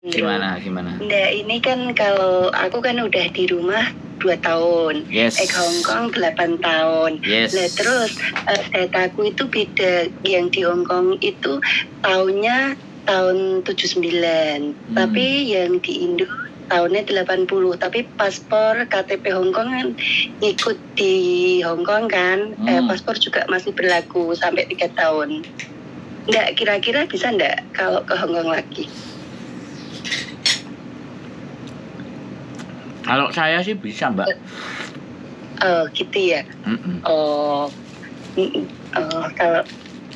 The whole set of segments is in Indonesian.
Gimana? Nah, ini kan kalau aku kan udah di rumah 2 tahun. Yes. Hong Kong 8 tahun. Yes. Nah, terus dataku itu beda. Yang di Hong Kong itu tahunnya tahun 79. Tapi yang di Indo tahunnya 80. Tapi paspor KTP Hong Kong kan ikut di Hong Kong kan. Paspor juga masih berlaku sampai 3 tahun. Nggak, kira-kira bisa nggak kalau ke Hong Kong lagi? Kalau saya sih bisa, Mbak. Oh, gitu ya. Kalau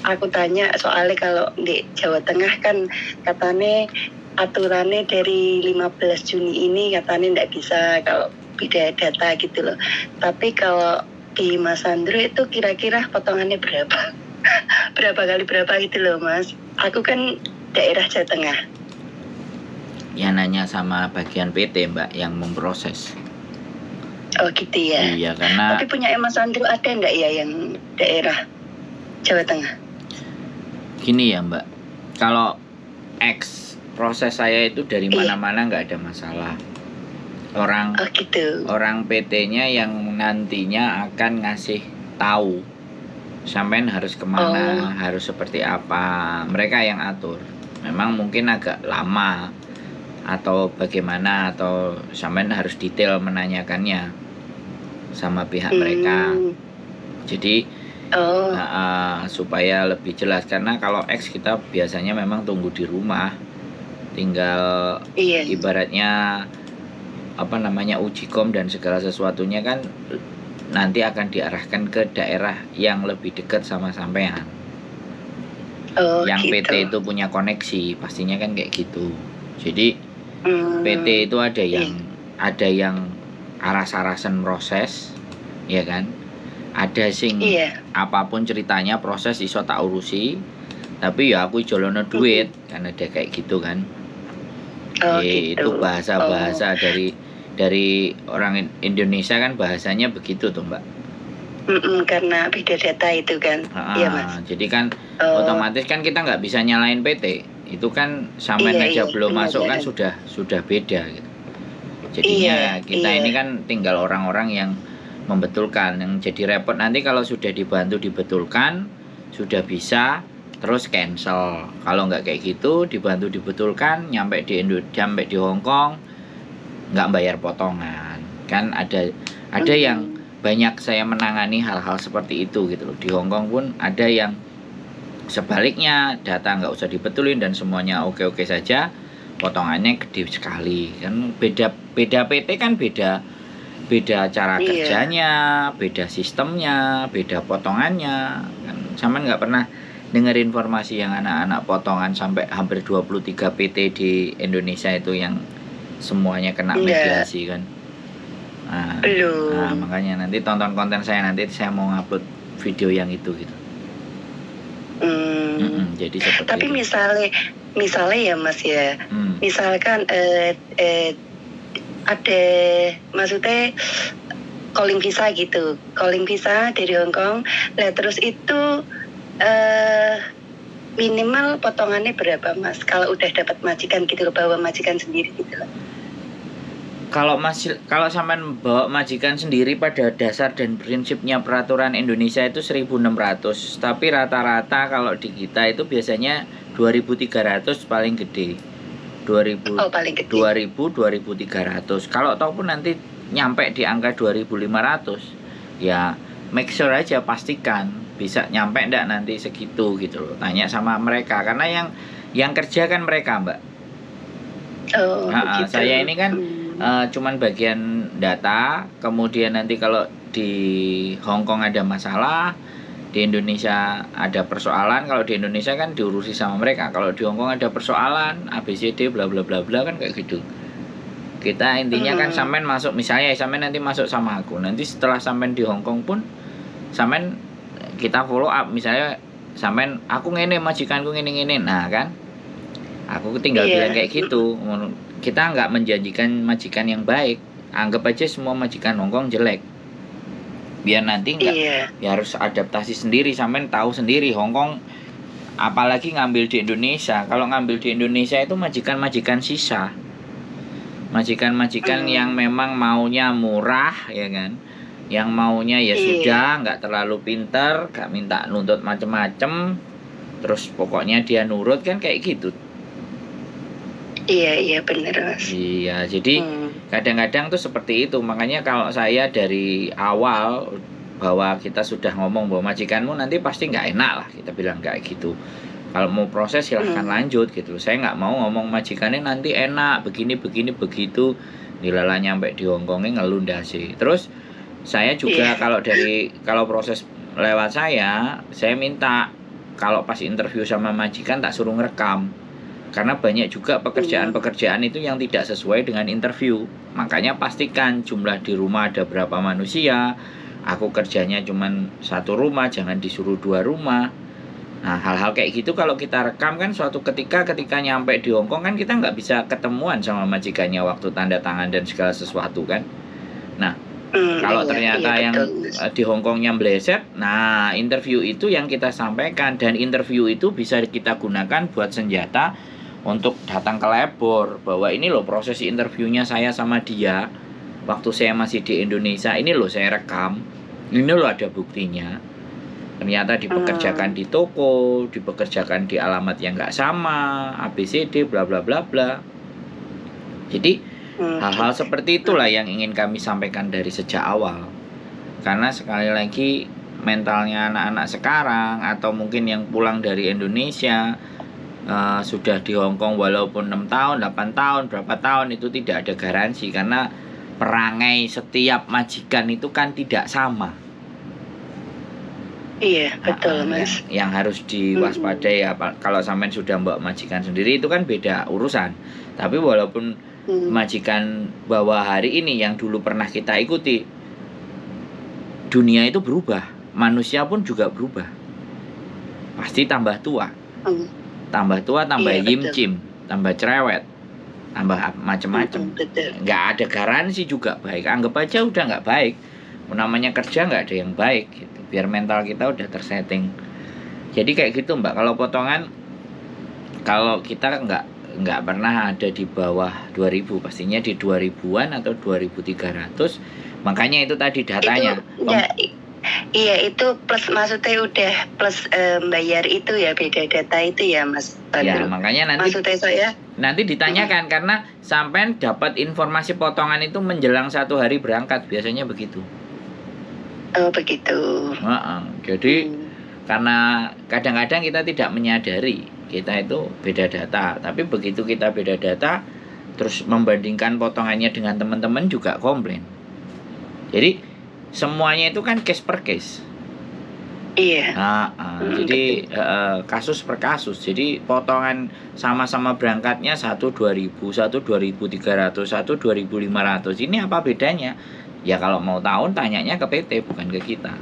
aku tanya soalnya kalau di Jawa Tengah kan katanya aturannya dari 15 Juni ini katanya nggak bisa kalau beda data gitu loh. Tapi kalau di Mas Andrew itu kira-kira potongannya berapa? Berapa kali berapa gitu loh, Mas. Aku kan daerah Jawa Tengah. Ya nanya sama bagian PT, Mbak, yang memproses. Oh gitu ya. Iya, karena tapi punya Mas Andrew ada nggak ya yang daerah Jawa Tengah? Gini ya, Mbak. Kalau proses saya itu dari mana-mana nggak ada masalah. Orang PT-nya yang nantinya akan ngasih tahu sampean harus kemana, harus seperti apa. Mereka yang atur. Memang mungkin agak lama atau bagaimana, atau sampean harus detail menanyakannya sama pihak mereka. Jadi supaya lebih jelas, karena kalau kita biasanya memang tunggu di rumah, tinggal ibaratnya uji kom dan segala sesuatunya kan nanti akan diarahkan ke daerah yang lebih dekat sama sampean. Yang gitu. PT itu punya koneksi, pastinya kan kayak gitu. Jadi PT itu ada yang aras-arasan proses, ya kan? Ada sing apapun ceritanya proses iso tak urusi, tapi ya aku jolono duit, kan ada kayak gitu kan. Gitu. Itu bahasa-bahasa dari orang Indonesia kan, bahasanya begitu tuh, Mbak. Karena beda data itu kan. Iya, Mas. Jadi kan otomatis kan kita nggak bisa nyalain PT. Itu kan sampean aja belum masuk kan sudah beda gitu. Jadinya kita ini kan tinggal orang-orang yang membetulkan. Yang jadi repot nanti kalau sudah dibantu dibetulkan, sudah bisa, terus cancel. Kalau nggak kayak gitu, dibantu dibetulkan, nyampe di Hong Kong nggak bayar potongan. Kan ada yang banyak saya menangani hal-hal seperti itu gitu loh. Di Hong Kong pun ada yang sebaliknya, data nggak usah dibetulin dan semuanya oke-oke saja, potongannya gede sekali. Kan beda PT kan beda cara kerjanya, beda sistemnya, beda potongannya. Kan sama nggak pernah dengar informasi yang anak-anak potongan sampai hampir 23 PT di Indonesia itu yang semuanya kena mediasi kan. Nah, makanya nanti tonton konten saya, nanti saya mau ngupload video yang itu gitu. Jadi seperti tapi itu. Misalnya ya Mas ya, misalkan ada maksudnya calling visa gitu, dari Hong Kong, lah terus itu minimal potongannya berapa, Mas? Kalau udah dapat majikan gitu loh, bawa majikan sendiri gitu loh. Kalau sampean bawa majikan sendiri, pada dasar dan prinsipnya peraturan Indonesia itu 1.600, tapi rata-rata kalau di kita itu biasanya 2.300 paling gede. 2.000 2.300. Kalau ataupun nanti nyampe di angka 2.500, ya make sure aja, pastikan bisa nyampe enggak nanti segitu gitu loh. Tanya sama mereka, karena yang kerja kan mereka, Mbak. Gitu. Saya ini kan cuman bagian data. Kemudian nanti kalau di Hong Kong ada masalah, di Indonesia ada persoalan, kalau di Indonesia kan diurusi sama mereka. Kalau di Hong Kong ada persoalan ABCD bla bla bla bla kan kayak gitu. Kita intinya kan sampean masuk, misalnya sampean nanti masuk sama aku, nanti setelah sampean di Hong Kong pun sampean kita follow up, misalnya sampean aku ngene, majikanku ngene, nah kan aku tinggal bilang kayak gitu. Kita nggak menjanjikan majikan yang baik, anggap aja semua majikan Hong Kong jelek, biar nanti nggak ya harus adaptasi sendiri. Sampean tahu sendiri Hong Kong apalagi ngambil di Indonesia. Kalau ngambil di Indonesia itu majikan-majikan sisa, majikan-majikan yang memang maunya murah, ya kan, yang maunya ya sudah nggak terlalu pinter, nggak minta nuntut macem-macem, terus pokoknya dia nurut, kan kayak gitu. Iya benar Mas. Iya, jadi kadang-kadang tuh seperti itu. Makanya kalau saya dari awal bahwa kita sudah ngomong bahwa majikanmu nanti pasti nggak enak lah, kita bilang kayak gitu. Kalau mau proses silahkan lanjut gitu. Saya nggak mau ngomong majikannya nanti enak begini begitu. Dilala nyampe di Hongkongnya ngelundasi. Terus saya juga kalau proses lewat saya minta kalau pas interview sama majikan tak suruh ngerekam. Karena banyak juga pekerjaan-pekerjaan itu yang tidak sesuai dengan interview. Makanya pastikan jumlah di rumah ada berapa manusia. Aku kerjanya cuman 1 rumah, jangan disuruh 2 rumah. Nah, hal-hal kayak gitu kalau kita rekam kan suatu ketika nyampe di Hongkong kan kita nggak bisa ketemuan sama majikannya waktu tanda tangan dan segala sesuatu kan. Nah, kalau ternyata yang di Hongkongnya meleset, nah interview itu yang kita sampaikan, dan interview itu bisa kita gunakan buat senjata untuk datang ke labor bahwa ini loh proses interviewnya saya sama dia waktu saya masih di Indonesia, ini loh saya rekam, ini loh ada buktinya. Ternyata dipekerjakan di toko, dipekerjakan di alamat yang nggak sama, ABCD, bla bla bla bla. Jadi hal-hal seperti itulah yang ingin kami sampaikan dari sejak awal. Karena sekali lagi mentalnya anak-anak sekarang atau mungkin yang pulang dari Indonesia sudah di Hongkong walaupun 6 tahun, 8 tahun, berapa tahun itu tidak ada garansi. Karena perangai setiap majikan itu kan tidak sama. Iya betul Mas. Yang harus diwaspadai kalau sampean sudah mbak majikan sendiri itu kan beda urusan. Tapi walaupun majikan bahwa hari ini yang dulu pernah kita ikuti, dunia itu berubah, manusia pun juga berubah. Pasti tambah tua, tambah yimcim, tambah cerewet, tambah macam-macam. Nggak ada garansi juga baik. Anggap aja udah nggak baik. Namanya kerja nggak ada yang baik gitu. Biar mental kita udah tersetting. Jadi kayak gitu Mbak. Kalau potongan, kalau kita nggak pernah ada di bawah 2000, pastinya di 2000-an atau 2300. Makanya itu tadi datanya. Iya itu plus, maksudnya udah plus bayar itu ya, beda data itu ya Mas. Ya makanya nanti maksudnya saya nanti ditanyakan karena sampean dapat informasi potongan itu menjelang 1 hari berangkat, biasanya begitu. Oh begitu. Jadi karena kadang-kadang kita tidak menyadari kita itu beda data, tapi begitu kita beda data terus membandingkan potongannya dengan teman-teman juga komplain. Jadi semuanya itu kan case per case. Iya. Jadi kasus per kasus. Jadi potongan sama-sama berangkatnya 1 2000, 1 2300, 1 2500. Ini apa bedanya? Ya kalau mau tahu tanyanya ke PT bukan ke kita.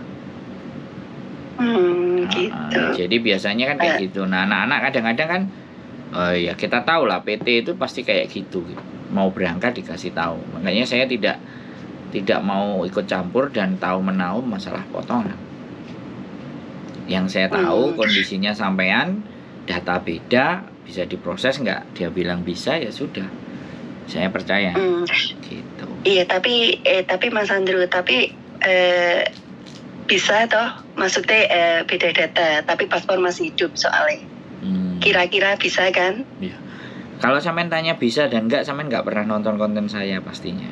Gitu. Jadi biasanya kan kayak gitu. Nah anak-anak kadang-kadang kan ya kita tahu lah PT itu pasti kayak gitu. Mau berangkat dikasih tahu. Makanya saya tidak mau ikut campur dan tahu menahu masalah potongan. Yang saya tahu kondisinya sampean, data beda, bisa diproses nggak? Dia bilang bisa, ya sudah. Saya percaya. Gitu. Iya tapi Mas Andrew, tapi bisa toh, maksudnya beda data tapi paspor masih hidup soalnya. Kira-kira bisa kan? Iya. Kalau sampean tanya bisa dan enggak, sampean nggak pernah nonton konten saya pastinya.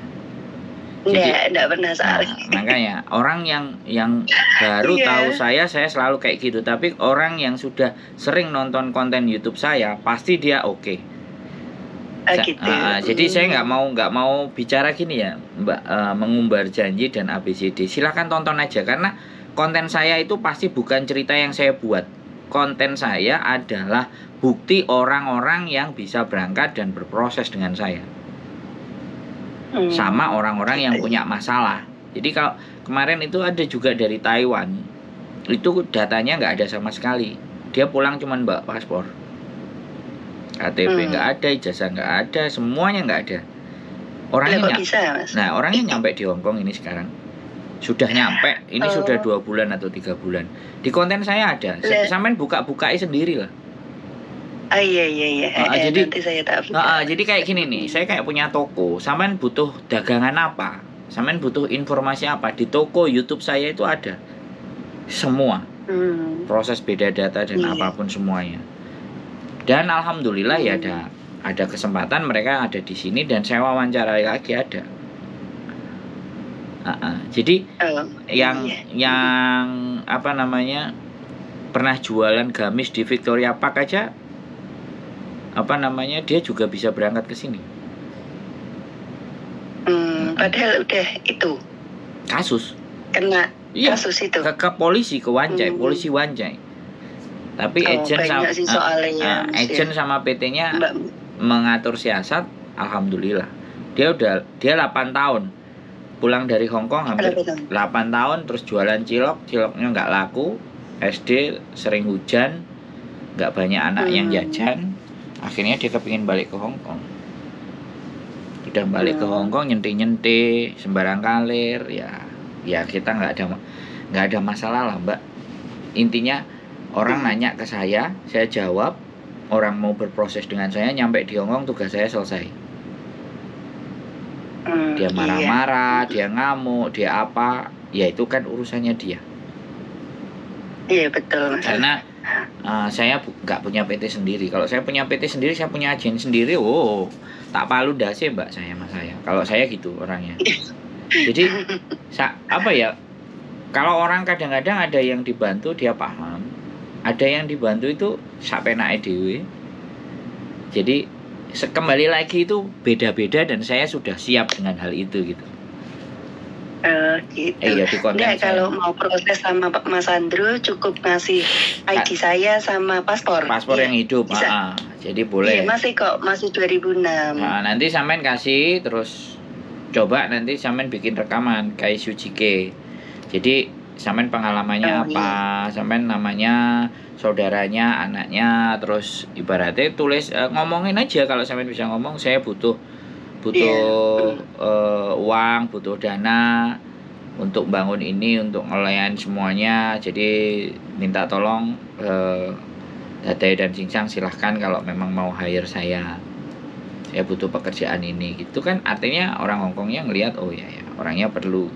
Enggak pernah soalnya. Makanya orang yang baru tahu saya selalu kayak gitu. Tapi orang yang sudah sering nonton konten YouTube saya pasti dia oke. Gitu. Jadi saya nggak mau bicara gini ya Mbak, mengumbar janji dan ABCD. Silakan tonton aja karena konten saya itu pasti bukan cerita yang saya buat. Konten saya adalah bukti orang-orang yang bisa berangkat dan berproses dengan saya. Sama orang-orang yang punya masalah. Jadi kalau kemarin itu ada juga dari Taiwan, itu datanya nggak ada sama sekali. Dia pulang cuman bawa paspor. KTP nggak ada, ijazah nggak ada, semuanya nggak ada. Orangnya orangnya nyampe di Hongkong ini sekarang. Sudah nyampe, ini sudah 2 bulan atau 3 bulan. Di konten saya ada. Sampean buka-bukai sendiri lah. Iya iya iya. Jadi Nanti saya tak buka. jadi kayak gini nih, saya kayak punya toko. Sampean butuh dagangan apa? Sampean butuh informasi apa? Di toko YouTube saya itu ada semua proses beda data dan apapun semuanya. Dan alhamdulillah ya ada kesempatan mereka ada di sini dan saya wawancarai lagi ada. Jadi yang apa namanya pernah jualan gamis di Victoria Park aja, apa namanya dia juga bisa berangkat ke sini. Padahal udah itu kasus kena kasus itu ke polisi, ke Wanjai, polisi Wanjai. Tapi agent sama PT-nya mengatur siasat. Alhamdulillah dia 8 tahun pulang dari Hong Kong, hampir 8 tahun terus jualan ciloknya nggak laku. SD sering hujan, nggak banyak anak yang jajan, akhirnya dia kepingin balik ke Hong Kong. Udah balik ke Hong Kong nyenti sembarang kalir, ya kita nggak ada masalah lah Mbak. Intinya orang nanya ke saya jawab. Orang mau berproses dengan saya, nyampe di Hong Kong tugas saya selesai. Dia marah-marah, dia ngamuk, dia apa, ya itu kan urusannya dia. Iya betul. Karena saya nggak punya PT sendiri. Kalau saya punya PT sendiri, saya punya agen sendiri. Tak palu dasi Mbak saya sama saya. Kalau saya gitu orangnya. Jadi apa ya? Kalau orang kadang-kadang ada yang dibantu dia paham, ada yang dibantu itu sapenake dhewe. Jadi kembali lagi itu beda-beda dan saya sudah siap dengan hal itu gitu. Gitu. Iya, di konten Nggak, kalau mau proses sama Mas Andrew cukup ngasih ID saya sama paspor yang hidup. Jadi boleh. Iya, masih 2006. Nanti sampean kasih terus coba nanti sampean bikin rekaman kayak Sujike. Jadi sampean pengalamannya apa, sampean namanya, saudaranya, anaknya, terus ibaratnya tulis ngomongin aja. Kalau sampean bisa ngomong, saya butuh uang, butuh dana untuk bangun ini, untuk ngelayan semuanya. Jadi minta tolong Dadai dan Singsang, silahkan kalau memang mau hire saya butuh pekerjaan ini gitu kan. Artinya orang Hongkongnya ngelihat orangnya perlu.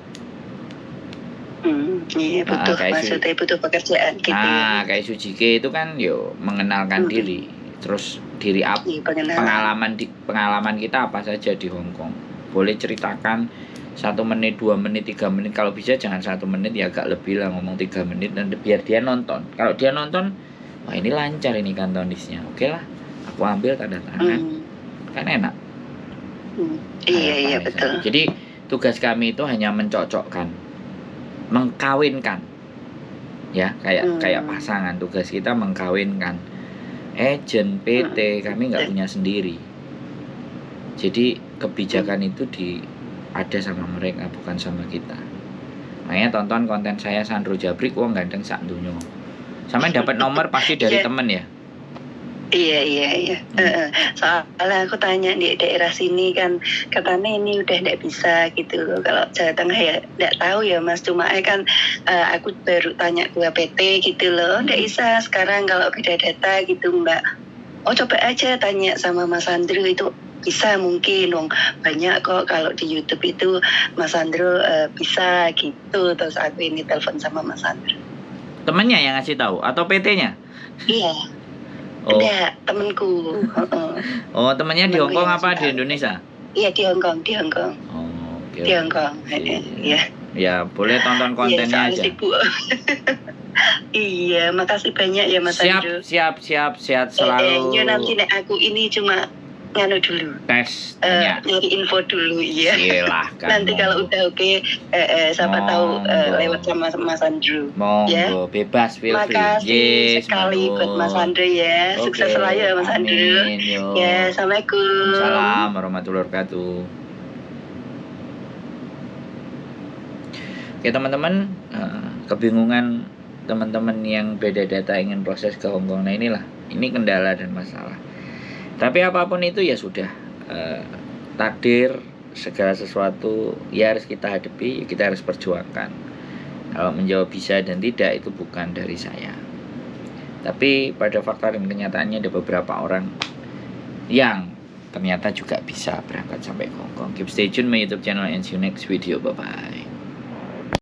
Iya betul, maksudnya butuh pekerjaan gitu. Kayak Sujike itu kan mengenalkan diri, terus pengalaman kita apa saja di Hong Kong. Boleh ceritakan 1 menit, 2 menit, 3 menit. Kalau bisa jangan 1 menit, ya agak lebih lah, ngomong 3 menit dan biar dia nonton. Kalau dia nonton, wah ini lancar ini kantonisnya, oke lah, aku ambil tanda tangan, kan enak. Iya betul. Jadi tugas kami itu hanya mencocokkan, mengkawinkan, ya kayak pasangan. Tugas kita mengkawinkan. Agent PT kami nggak punya sendiri. Jadi kebijakan itu ada sama mereka, bukan sama kita. Makanya tonton konten saya Sandro Jabrik, wong ganteng sak dunyo. Sampai dapat nomor pasti dari temen ya. Iya. Soalnya aku tanya di daerah sini kan, katanya ini udah nggak bisa gitu. Kalau Jawa Tengah ya nggak tahu ya Mas. Cuma kan aku baru tanya ke PT gitu loh, nggak bisa sekarang kalau beda data gitu Mbak. Coba aja tanya sama Mas Andrew, itu bisa mungkin banyak kok kalau di YouTube itu Mas Andrew bisa gitu. Terus aku ini telepon sama Mas Andrew. Temennya yang ngasih tahu atau PT-nya? Iya. Ada temenku. Temennya di Hong Kong apa di Indonesia? Iya di Hong Kong. Okay. Di Hong Kong. Iya. Ya boleh tonton kontennya aja. Iya, makasih banyak ya Mas Andrew. Siap selalu. Nanti aku ini cuma nganu dulu. Tes nyari info dulu ya. Silahkan. Nanti kalau udah oke, siapa tahu lewat sama Mas Andrew. Monggo, bebas, feel free. Makasih sekali buat Mas Andrew ya. Sukses selalu ya Mas Andrew. Ya, assalamualaikum. Salam warahmatullahi wabarakatuh. Oke teman-teman, kebingungan teman-teman yang beda data ingin proses ke Hong Kong. Nah ini kendala dan masalah. Tapi apapun itu ya sudah, takdir, segala sesuatu ya harus kita hadapi, kita harus perjuangkan. Kalau menjawab bisa dan tidak itu bukan dari saya. Tapi pada fakta dan kenyataannya ada beberapa orang yang ternyata juga bisa berangkat sampai ke Hong Kong. Keep stay tune my YouTube channel and see you next video. Bye bye.